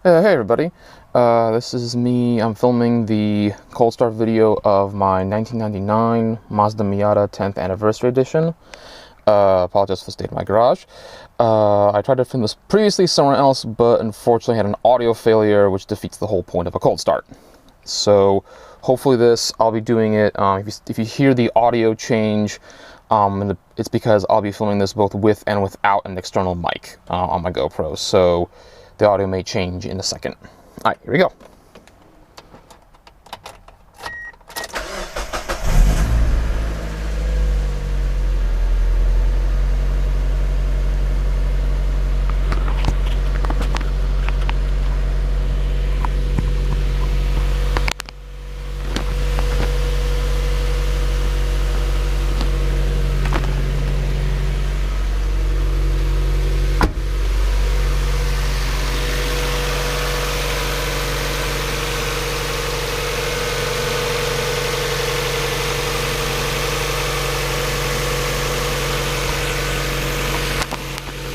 Hey everybody, this is me. I'm filming the cold start video of my 1999 Mazda Miata 10th anniversary edition. Apologize for the state of my garage. I tried to film this previously somewhere else, but unfortunately had an audio failure, which defeats the whole point of a cold start. So hopefully I'll be doing it. If you hear the audio change, it's because I'll be filming this both with and without an external mic on my GoPro. So the audio may change in a second. All right, here we go.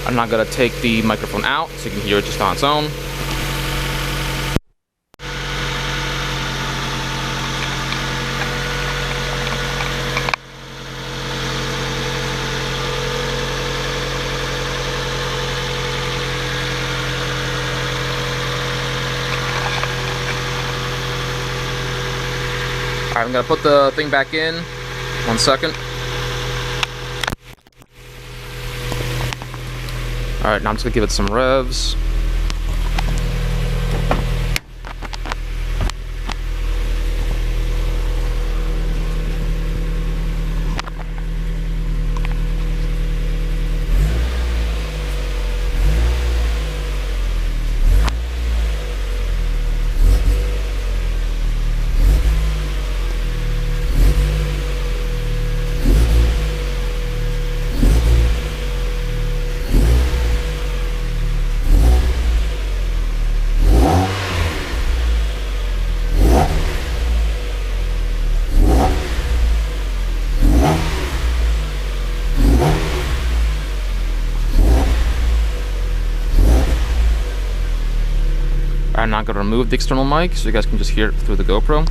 I'm not gonna take the microphone out so you can hear it just on its own. Alright, I'm gonna put the thing back in. 1 second. Alright, now I'm just gonna give it some revs. I'm not going to remove the external mic so you guys can just hear it through the GoPro.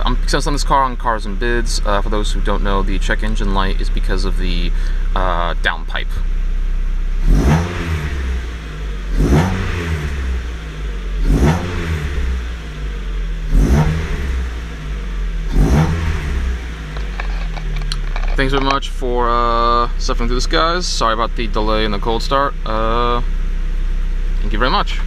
I'm selling this car on Cars and Bids. For those who don't know, the check engine light is because of the downpipe. Thanks very much for suffering through this, guys. Sorry about the delay in the cold start. Thank you very much.